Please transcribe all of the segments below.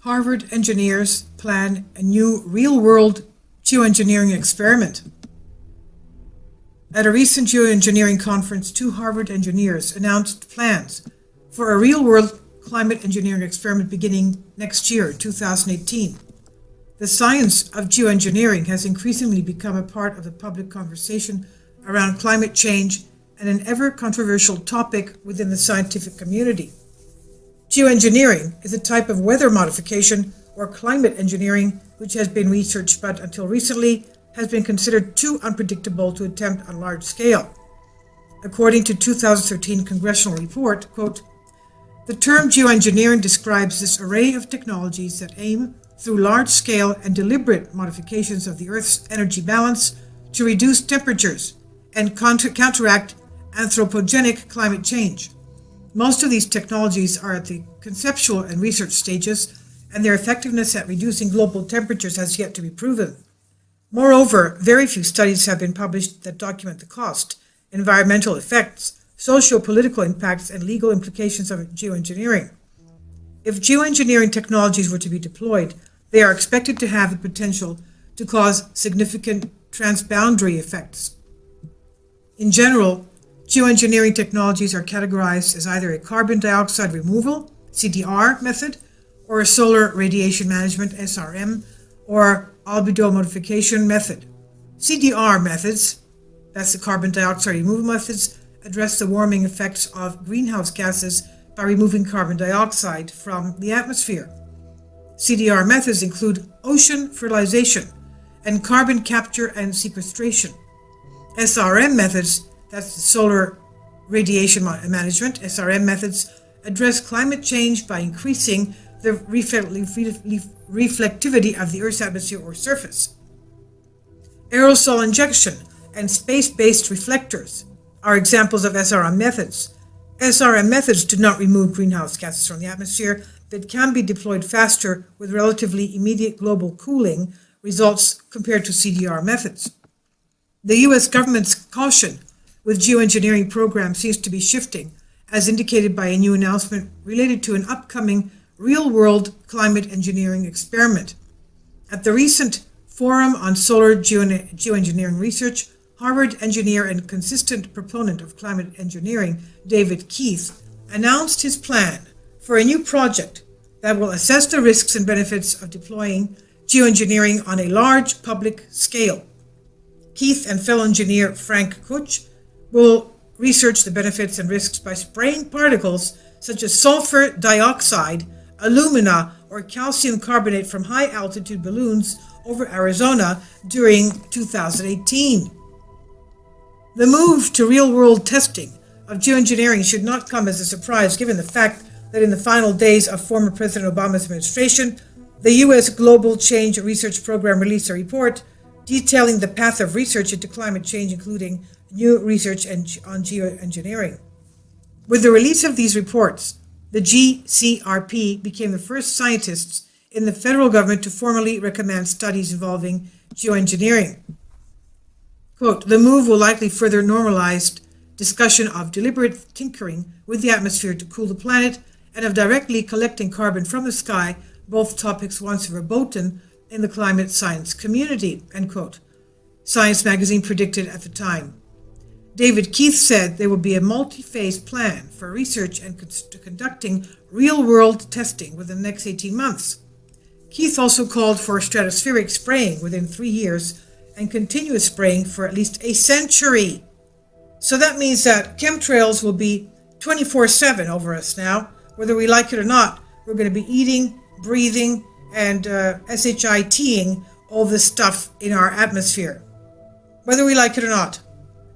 Harvard engineers plan a new real-world geoengineering experiment. At a recent geoengineering conference, 2 Harvard engineers announced plans for a real-world climate engineering experiment beginning next year, 2018. The science of geoengineering has increasingly become a part of the public conversation around climate change and an ever-controversial topic within the scientific community. Geoengineering is a type of weather modification or climate engineering which has been researched but until recently has been considered too unpredictable to attempt on large scale. According to a 2013 congressional report, quote, "The term geoengineering describes this array of technologies that aim, through large-scale and deliberate modifications of the Earth's energy balance, to reduce temperatures and counteract anthropogenic climate change. Most of these technologies are at the conceptual and research stages, and their effectiveness at reducing global temperatures has yet to be proven. Moreover, very few studies have been published that document the cost, environmental effects, socio-political impacts, and legal implications of geoengineering. If geoengineering technologies were to be deployed, they are expected to have the potential to cause significant transboundary effects. In general, geoengineering technologies are categorized as either a carbon dioxide removal, CDR method, or a solar radiation management, SRM, or albedo modification method. CDR methods, that's the carbon dioxide removal methods, address the warming effects of greenhouse gases by removing carbon dioxide from the atmosphere. CDR methods include ocean fertilization and carbon capture and sequestration. SRM methods, that's the solar radiation management, SRM methods, address climate change by increasing the reflectivity of the Earth's atmosphere or surface. Aerosol injection and space-based reflectors are examples of SRM methods. SRM methods do not remove greenhouse gases from the atmosphere, but can be deployed faster with relatively immediate global cooling results compared to CDR methods. The U.S. government's caution with geoengineering programs seems to be shifting, as indicated by a new announcement related to an upcoming real-world climate engineering experiment. At the recent Forum on Solar Geoengineering Research, Harvard engineer and consistent proponent of climate engineering, David Keith, announced his plan for a new project that will assess the risks and benefits of deploying geoengineering on a large public scale. Keith and fellow engineer Frank Kuch will research the benefits and risks by spraying particles such as sulfur dioxide, alumina, or calcium carbonate from high-altitude balloons over Arizona during 2018. The move to real-world testing of geoengineering should not come as a surprise, given the fact that in the final days of former President Obama's administration, the U.S. Global Change Research Program released a report detailing the path of research into climate change, including new research on geoengineering. With the release of these reports, the GCRP became the first scientists in the federal government to formally recommend studies involving geoengineering. Quote, "The move will likely further normalize discussion of deliberate tinkering with the atmosphere to cool the planet and of directly collecting carbon from the sky, both topics once verboten in the climate science community," end quote, Science magazine predicted at the time. David Keith said there will be a multi-phase plan for research and conducting real-world testing within the next 18 months. Keith also called for stratospheric spraying within 3 years and continuous spraying for at least a century. So that means that chemtrails will be 24/7 over us now. Whether we like it or not, we're going to be eating, breathing, and SHITing all this stuff in our atmosphere, whether we like it or not.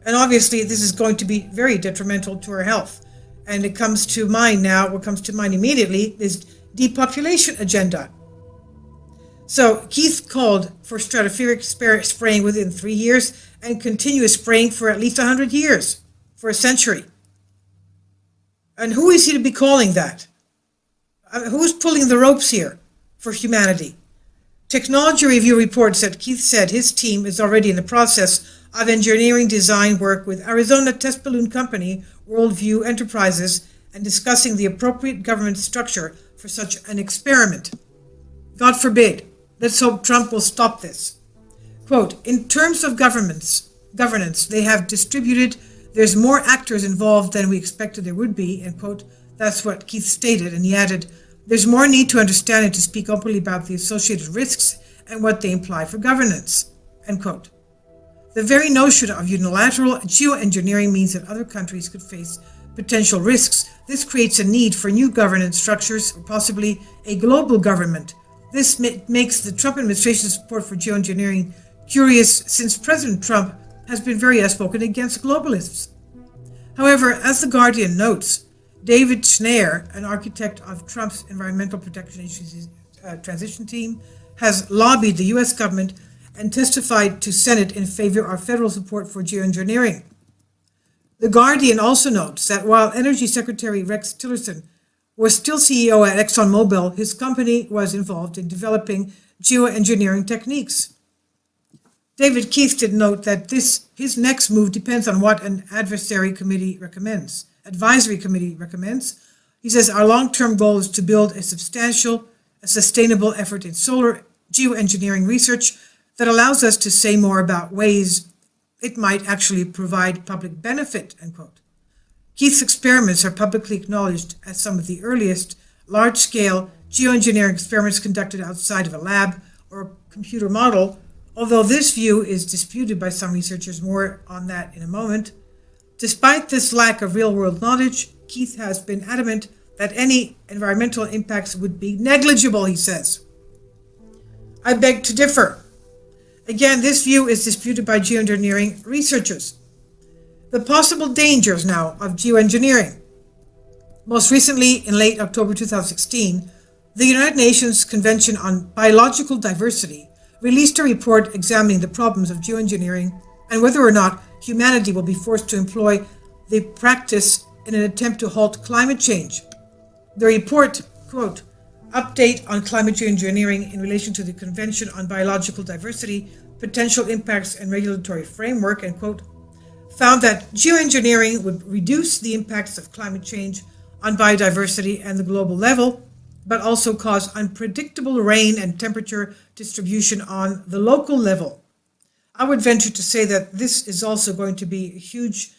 And obviously, this is going to be very detrimental to our health. And it comes to mind now, what comes to mind immediately is depopulation agenda. So Keith called for stratospheric spraying within 3 years and continuous spraying for at least 100 years, for a century. And who is he to be calling that? Who's pulling the ropes here for humanity? Technology Review reports that Keith said his team is already in the process of engineering design work with Arizona test balloon company Worldview Enterprises and discussing the appropriate government structure for such an experiment. God forbid. Let's hope Trump will stop this. Quote, in terms of governance, they have distributed, there's more actors involved than we expected there would be, end quote. That's what Keith stated, and he added, there's more need to understand and to speak openly about the associated risks and what they imply for governance, end quote. The very notion of unilateral geoengineering means that other countries could face potential risks. This creates a need for new governance structures, or possibly a global government. This makes the Trump administration's support for geoengineering curious, since President Trump has been very outspoken against globalists. However, as The Guardian notes, David Schneier, an architect of Trump's Environmental Protection Agency's transition team, has lobbied the U.S. government and testified to Senate in favor of federal support for geoengineering. The Guardian also notes that while Energy Secretary Rex Tillerson was still CEO at ExxonMobil, his company was involved in developing geoengineering techniques. David Keith did note that his next move depends on what an advisory committee recommends. He says, our long-term goal is to build a sustainable effort in solar geoengineering research that allows us to say more about ways it might actually provide public benefit, end quote. Keith's experiments are publicly acknowledged as some of the earliest large-scale geoengineering experiments conducted outside of a lab or computer model, although this view is disputed by some researchers. More on that in a moment. Despite this lack of real-world knowledge, Keith has been adamant that any environmental impacts would be negligible, he says. I beg to differ. Again, this view is disputed by geoengineering researchers. The possible dangers now of geoengineering. Most recently, in late October 2016, the United Nations Convention on Biological Diversity released a report examining the problems of geoengineering and whether or not humanity will be forced to employ the practice in an attempt to halt climate change. The report, quote, update on climate geoengineering in relation to the Convention on Biological Diversity, potential impacts and regulatory framework, end quote, found that geoengineering would reduce the impacts of climate change on biodiversity and the global level, but also cause unpredictable rain and temperature distribution on the local level. I would venture to say that this is also going to be a huge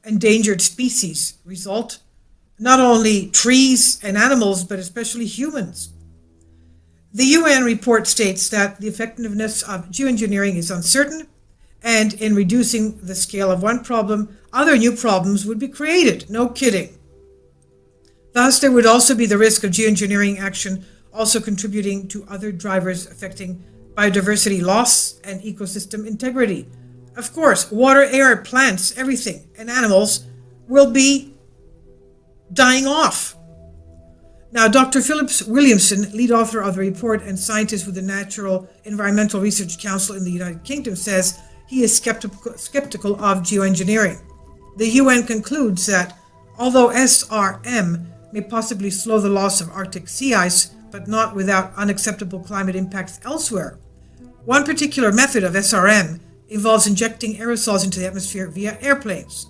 endangered species result. Not only trees and animals, but especially humans. The UN report states that the effectiveness of geoengineering is uncertain, and in reducing the scale of one problem, other new problems would be created. No kidding. Thus, there would also be the risk of geoengineering action also contributing to other drivers affecting biodiversity loss and ecosystem integrity. Of course, water, air, plants, everything, and animals will be dying off. Now, Dr. Phillips Williamson, lead author of the report and scientist with the Natural Environmental Research Council in the United Kingdom, says he is skeptical of geoengineering. The UN concludes that although SRM may possibly slow the loss of Arctic sea ice, but not without unacceptable climate impacts elsewhere. One particular method of SRM involves injecting aerosols into the atmosphere via airplanes.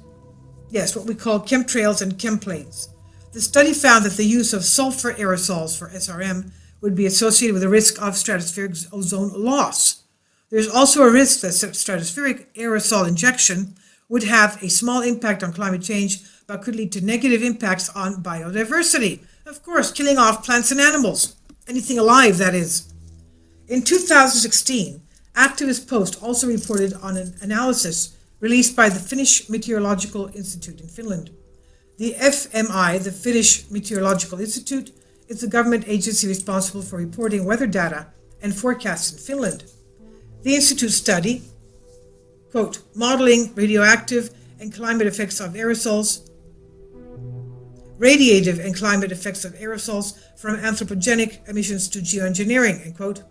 Yes, what we call chemtrails and chemplanes. The study found that the use of sulfur aerosols for SRM would be associated with a risk of stratospheric ozone loss. There's also a risk that stratospheric aerosol injection would have a small impact on climate change, but could lead to negative impacts on biodiversity. Of course, killing off plants and animals. Anything alive, that is. In 2016, Activist Post also reported on an analysis released by the Finnish Meteorological Institute in Finland. The FMI, the Finnish Meteorological Institute, is the government agency responsible for reporting weather data and forecasts in Finland. The Institute's study, quote, modeling radioactive and climate effects of aerosols, radiative and climate effects of aerosols from anthropogenic emissions to geoengineering, end quote,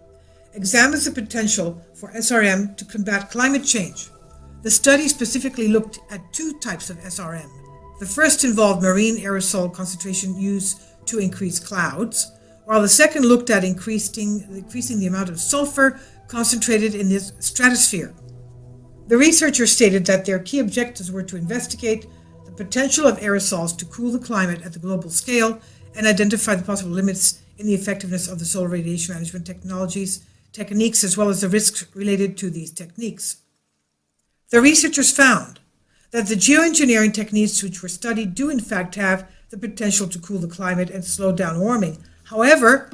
examines the potential for SRM to combat climate change. The study specifically looked at two types of SRM. The first involved marine aerosol concentration used to increase clouds, while the second looked at increasing the amount of sulfur concentrated in the stratosphere. The researchers stated that their key objectives were to investigate the potential of aerosols to cool the climate at the global scale and identify the possible limits in the effectiveness of the solar radiation management techniques, as well as the risks related to these techniques. The researchers found that the geoengineering techniques which were studied do in fact have the potential to cool the climate and slow down warming. However,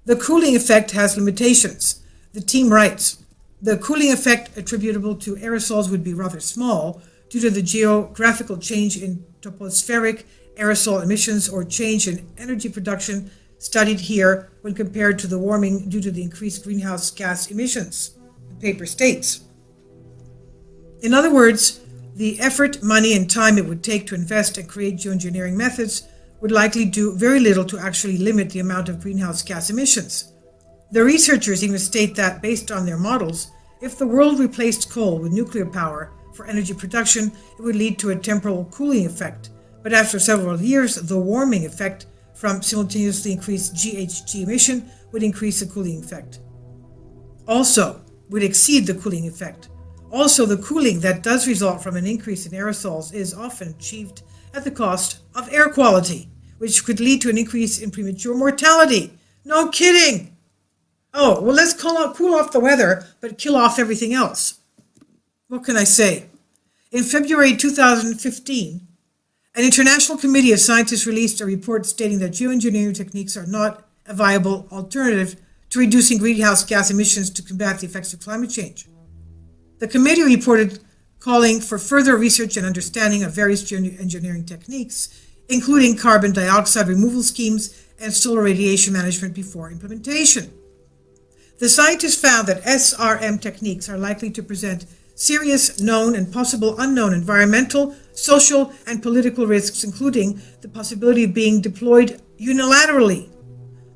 the cooling effect has limitations. The team writes, the cooling effect attributable to aerosols would be rather small due to the geographical change in tropospheric aerosol emissions or change in energy production studied here when compared to the warming due to the increased greenhouse gas emissions, the paper states. In other words, the effort, money, and time it would take to invest and create geoengineering methods would likely do very little to actually limit the amount of greenhouse gas emissions. The researchers even state that, based on their models, if the world replaced coal with nuclear power for energy production, it would lead to a temporal cooling effect. But after several years, the warming effect from simultaneously increased GHG emission would increase the cooling effect. Also, would exceed the cooling effect. Also, the cooling that does result from an increase in aerosols is often achieved at the cost of air quality, which could lead to an increase in premature mortality. No kidding! Oh, well, let's cool off the weather, but kill off everything else. What can I say? In February 2015, an international committee of scientists released a report stating that geoengineering techniques are not a viable alternative to reducing greenhouse gas emissions to combat the effects of climate change. The committee reported calling for further research and understanding of various geoengineering techniques, including carbon dioxide removal schemes and solar radiation management before implementation. The scientists found that SRM techniques are likely to present serious known and possible unknown environmental, social, and political risks, including the possibility of being deployed unilaterally.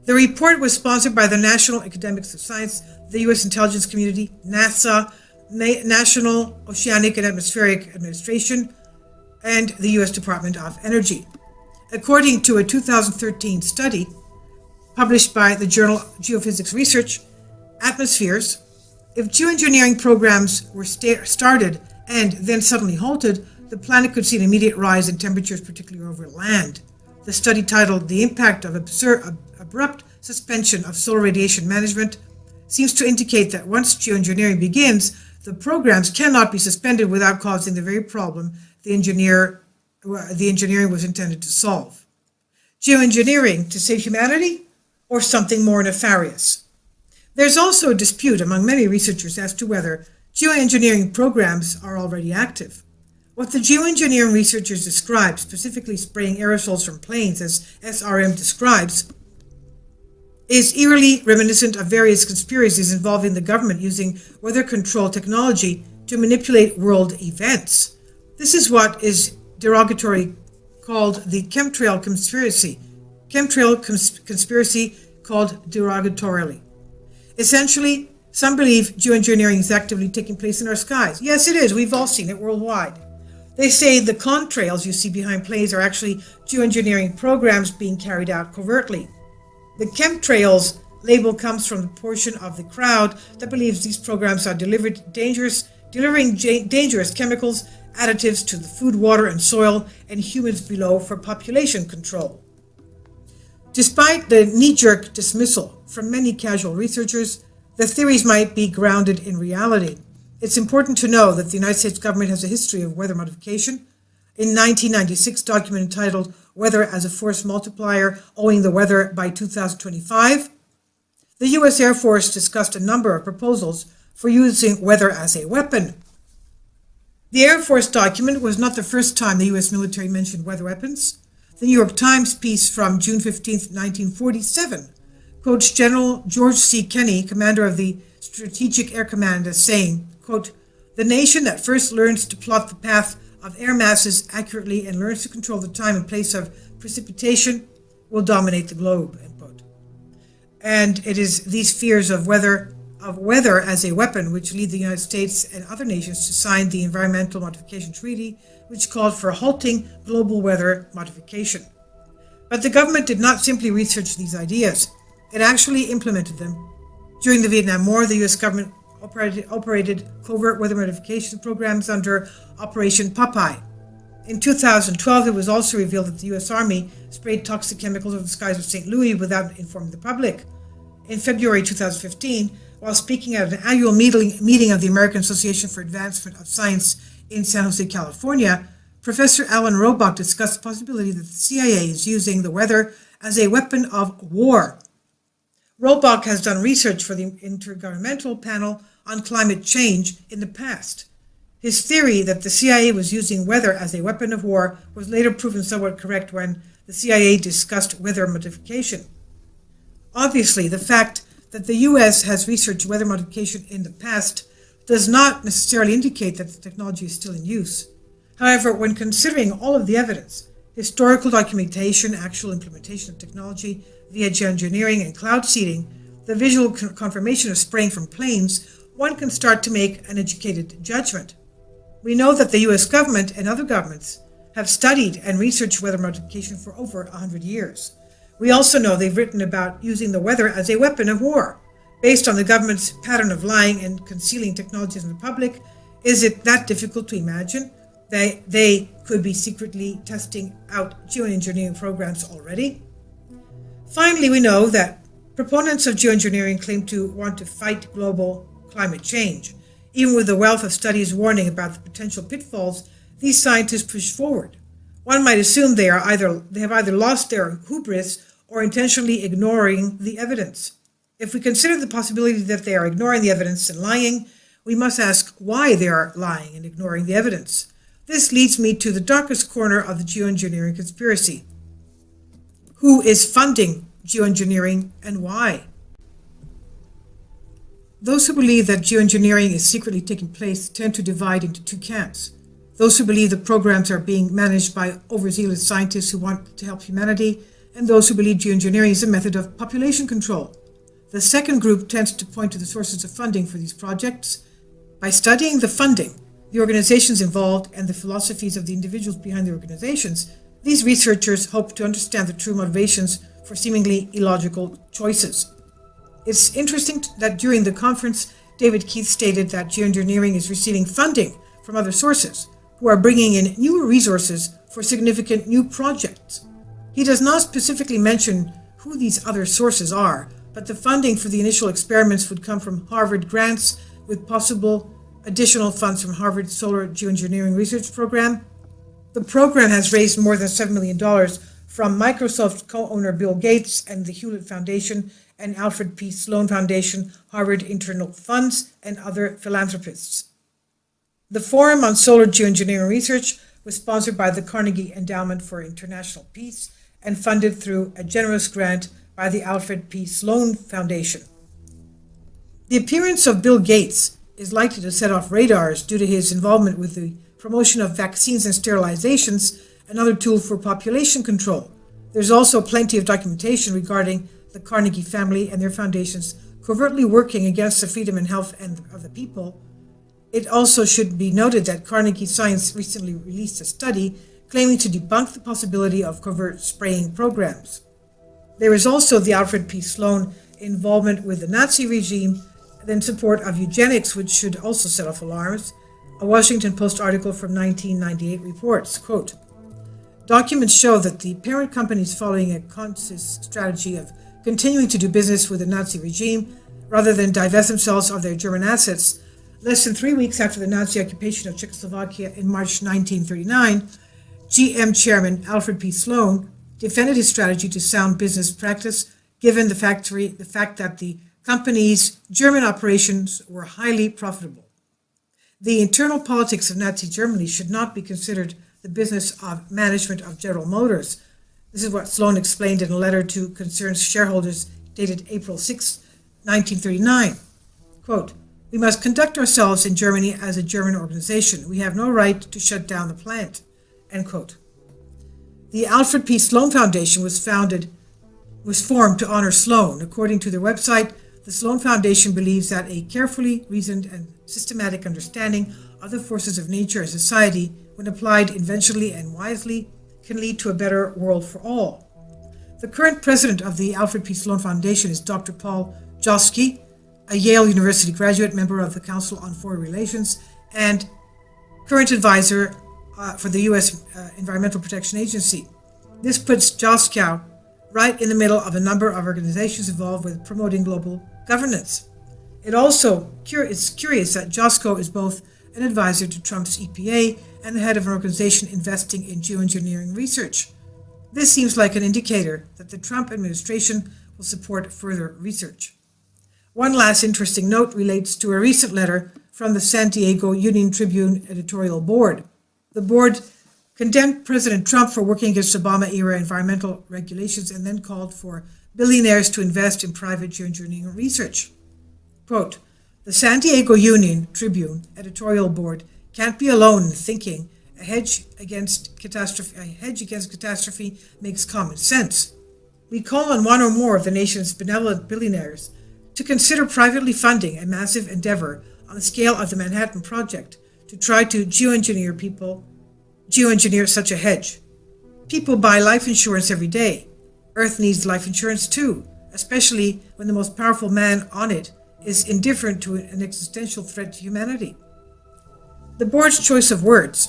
The report was sponsored by the National Academics of Science, the U.S. Intelligence Community, NASA, National Oceanic and Atmospheric Administration, and the U.S. Department of Energy. According to a 2013 study published by the journal Geophysics Research, Atmospheres, if geoengineering programs were started and then suddenly halted, the planet could see an immediate rise in temperatures, particularly over land. The study, titled The Impact of Abrupt Suspension of Solar Radiation Management, seems to indicate that once geoengineering begins, the programs cannot be suspended without causing the very problem the engineering was intended to solve. Geoengineering to save humanity, or something more nefarious? There's also a dispute among many researchers as to whether geoengineering programs are already active. What the geoengineering researchers describe, specifically spraying aerosols from planes as SRM describes, is eerily reminiscent of various conspiracies involving the government using weather control technology to manipulate world events. This is what is derogatorily called the chemtrail conspiracy. Conspiracy called derogatorily. Essentially, some believe geoengineering is actively taking place in our skies. Yes, it is. We've all seen it worldwide. They say the contrails you see behind planes are actually geoengineering programs being carried out covertly. The chemtrails label comes from the portion of the crowd that believes these programs are delivering dangerous chemicals, additives to the food, water, and soil, and humans below for population control. Despite the knee-jerk dismissal from many casual researchers, the theories might be grounded in reality. It's important to know that the United States government has a history of weather modification. In 1996 document entitled Weather as a Force Multiplier, Owing the Weather by 2025, the U.S. Air Force discussed a number of proposals for using weather as a weapon. The Air Force document was not the first time the U.S. military mentioned weather weapons. The New York Times piece from June 15, 1947, quotes General George C. Kenney, commander of the Strategic Air Command, as saying, quote, "The nation that first learns to plot the path of air masses accurately and learns to control the time and place of precipitation will dominate the globe," end quote. And it is these fears of weather as a weapon which lead the United States and other nations to sign the Environmental Modification Treaty, which called for halting global weather modification. But the government did not simply research these ideas. It actually implemented them. During the Vietnam War, the U.S. government operated covert weather modification programs under Operation Popeye. In 2012, it was also revealed that the U.S. Army sprayed toxic chemicals over the skies of St. Louis without informing the public. In February 2015, while speaking at an annual meeting of the American Association for Advancement of Science in San Jose, California, Professor Alan Robach discussed the possibility that the CIA is using the weather as a weapon of war. Robach has done research for the Intergovernmental Panel on Climate Change in the past. His theory that the CIA was using weather as a weapon of war was later proven somewhat correct when the CIA discussed weather modification. Obviously, the fact that the U.S. has researched weather modification in the past does not necessarily indicate that the technology is still in use. However, when considering all of the evidence, historical documentation, actual implementation of technology via geoengineering and cloud seeding, the visual confirmation of spraying from planes, one can start to make an educated judgment. We know that the U.S. government and other governments have studied and researched weather modification for over 100 years. We also know they've written about using the weather as a weapon of war. Based on the government's pattern of lying and concealing technologies from the public, is it that difficult to imagine that they could be secretly testing out geoengineering programs already? Finally, we know that proponents of geoengineering claim to want to fight global climate change. Even with the wealth of studies warning about the potential pitfalls these scientists push forward, one might assume they have either lost their hubris or intentionally ignoring the evidence. If we consider the possibility that they are ignoring the evidence and lying, we must ask why they are lying and ignoring the evidence. This leads me to the darkest corner of the geoengineering conspiracy. Who is funding geoengineering and why? Those who believe that geoengineering is secretly taking place tend to divide into two camps. Those who believe the programs are being managed by overzealous scientists who want to help humanity, and those who believe geoengineering is a method of population control. The second group tends to point to the sources of funding for these projects. By studying the funding, the organizations involved, and the philosophies of the individuals behind the organizations, these researchers hope to understand the true motivations for seemingly illogical choices. It's interesting that during the conference, David Keith stated that geoengineering is receiving funding from other sources, who are bringing in newer resources for significant new projects. He does not specifically mention who these other sources are, but the funding for the initial experiments would come from Harvard grants, with possible additional funds from Harvard's Solar Geoengineering Research Program. The program has raised more than $7 million from Microsoft co-owner Bill Gates and the Hewlett Foundation and Alfred P. Sloan Foundation, Harvard Internal Funds, and other philanthropists. The Forum on Solar Geoengineering Research was sponsored by the Carnegie Endowment for International Peace and funded through a generous grant by the Alfred P. Sloan Foundation. The appearance of Bill Gates is likely to set off radars due to his involvement with the promotion of vaccines and sterilizations, another tool for population control. There's also plenty of documentation regarding the Carnegie family and their foundations covertly working against the freedom and health of the people. It also should be noted that Carnegie Science recently released a study claiming to debunk the possibility of covert spraying programs. There is also the Alfred P. Sloan involvement with the Nazi regime and in support of eugenics, which should also set off alarms. A Washington Post article from 1998 reports, quote, "Documents show that the parent companies following a conscious strategy of continuing to do business with the Nazi regime rather than divest themselves of their German assets. Less than 3 weeks after the Nazi occupation of Czechoslovakia in March 1939, GM chairman Alfred P. Sloan defended his strategy to sound business practice, given the fact that the company's German operations were highly profitable. The internal politics of Nazi Germany should not be considered the business of management of General Motors." This is what Sloan explained in a letter to concerned shareholders dated April 6, 1939. Quote, "We must conduct ourselves in Germany as a German organization. We have no right to shut down the plant." End quote. The Alfred P. Sloan Foundation was formed to honor Sloan. According to their website, the Sloan Foundation believes that a carefully reasoned and systematic understanding of the forces of nature and society, when applied inventionally and wisely, can lead to a better world for all. The current president of the Alfred P. Sloan Foundation is Dr. Paul Joske, a Yale University graduate, member of the Council on Foreign Relations, and current advisor for the U.S. Environmental Protection Agency. This puts JOSCO right in the middle of a number of organizations involved with promoting global governance. It also is curious that JOSCO is both an advisor to Trump's EPA and the head of an organization investing in geoengineering research. This seems like an indicator that the Trump administration will support further research. One last interesting note relates to a recent letter from the San Diego Union Tribune editorial board. The board condemned President Trump for working against Obama-era environmental regulations and then called for billionaires to invest in private geoengineering research. Quote, "The San Diego Union Tribune editorial board can't be alone in thinking a hedge against catastrophe makes common sense. We call on one or more of the nation's benevolent billionaires to consider privately funding a massive endeavor on the scale of the Manhattan Project to try to geoengineer such a hedge. People buy life insurance every day. Earth needs life insurance too, especially when the most powerful man on it is indifferent to an existential threat to humanity." The board's choice of words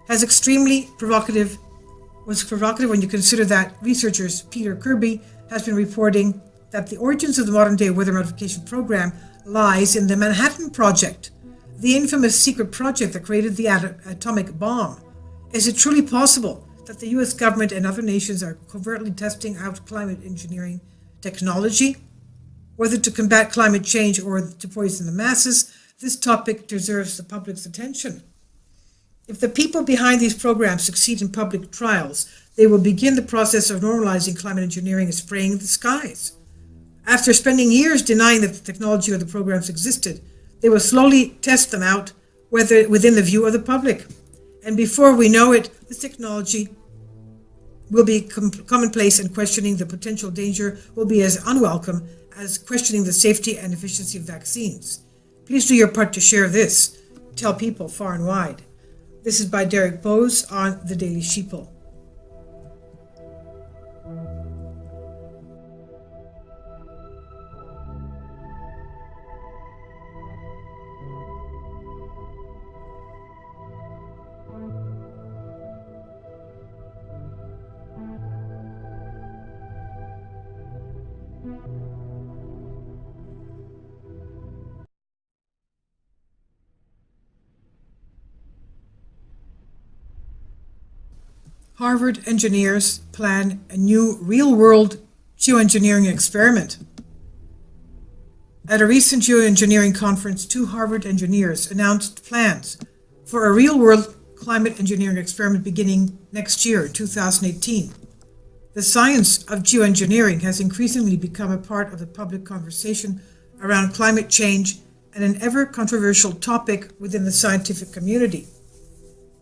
was provocative when you consider that researchers Peter Kirby has been reporting that the origins of the modern-day weather modification program lies in the Manhattan Project, the infamous secret project that created the atomic bomb. Is it truly possible that the U.S. government and other nations are covertly testing out climate engineering technology? Whether to combat climate change or to poison the masses, this topic deserves the public's attention. If the people behind these programs succeed in public trials, they will begin the process of normalizing climate engineering and spraying the skies. After spending years denying that the technology or the programs existed, they will slowly test them out within the view of the public. And before we know it, this technology will be commonplace, and questioning the potential danger will be as unwelcome as questioning the safety and efficiency of vaccines. Please do your part to share this. Tell people far and wide. This is by Derek Bose on The Daily Sheeple. Harvard engineers plan a new real-world geoengineering experiment. At a recent geoengineering conference, 2 Harvard engineers announced plans for a real-world climate engineering experiment beginning next year, 2018. The science of geoengineering has increasingly become a part of the public conversation around climate change and an ever-controversial topic within the scientific community.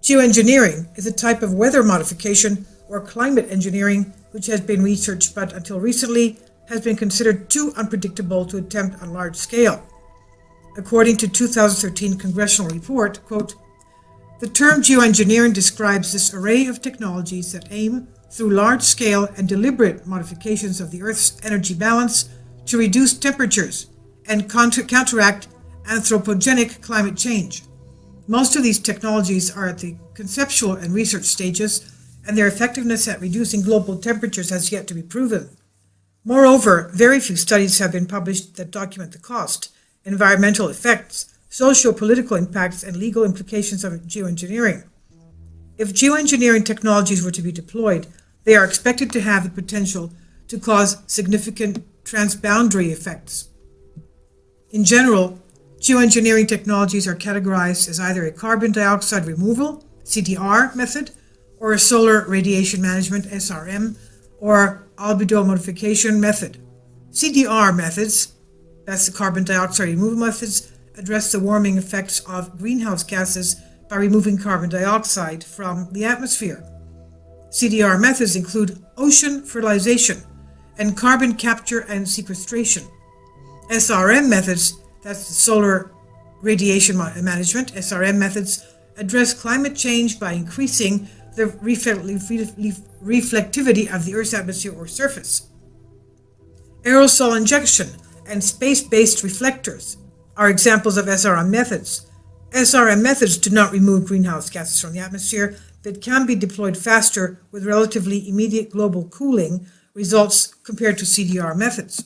Geoengineering is a type of weather modification or climate engineering which has been researched but until recently has been considered too unpredictable to attempt on large scale. According to 2013 congressional report, quote, "The term geoengineering describes this array of technologies that aim, through large-scale and deliberate modifications of the Earth's energy balance, to reduce temperatures and counteract anthropogenic climate change. Most of these technologies are at the conceptual and research stages, and their effectiveness at reducing global temperatures has yet to be proven. Moreover, very few studies have been published that document the cost, environmental effects, socio-political impacts, and legal implications of geoengineering. If geoengineering technologies were to be deployed, they are expected to have the potential to cause significant transboundary effects. In general, geoengineering technologies are categorized as either a carbon dioxide removal, CDR method, or a solar radiation management, SRM, or albedo modification method. CDR methods, that's the carbon dioxide removal methods, address the warming effects of greenhouse gases by removing carbon dioxide from the atmosphere. CDR methods include ocean fertilization and carbon capture and sequestration. SRM methods, that's the solar radiation management, SRM methods, address climate change by increasing the reflectivity of the Earth's atmosphere or surface. Aerosol injection and space-based reflectors are examples of SRM methods. SRM methods do not remove greenhouse gases from the atmosphere, that can be deployed faster with relatively immediate global cooling results compared to CDR methods.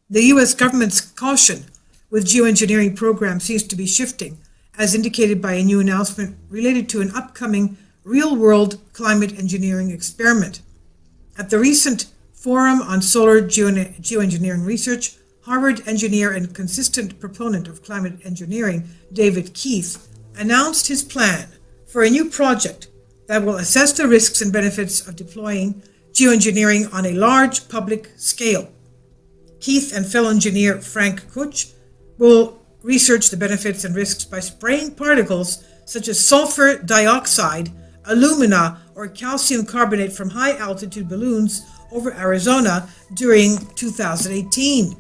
The U.S. government's caution with geoengineering program seems to be shifting, as indicated by a new announcement related to an upcoming real-world climate engineering experiment. At the recent Forum on Solar Geoengineering Research, Harvard engineer and consistent proponent of climate engineering, David Keith, announced his plan for a new project that will assess the risks and benefits of deploying geoengineering on a large public scale. Keith and fellow engineer Frank Kuch will research the benefits and risks by spraying particles such as sulfur dioxide, alumina, or calcium carbonate from high-altitude balloons over Arizona during 2018.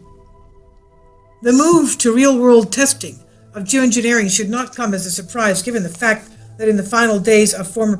The move to real-world testing of geoengineering should not come as a surprise given the fact that in the final days of former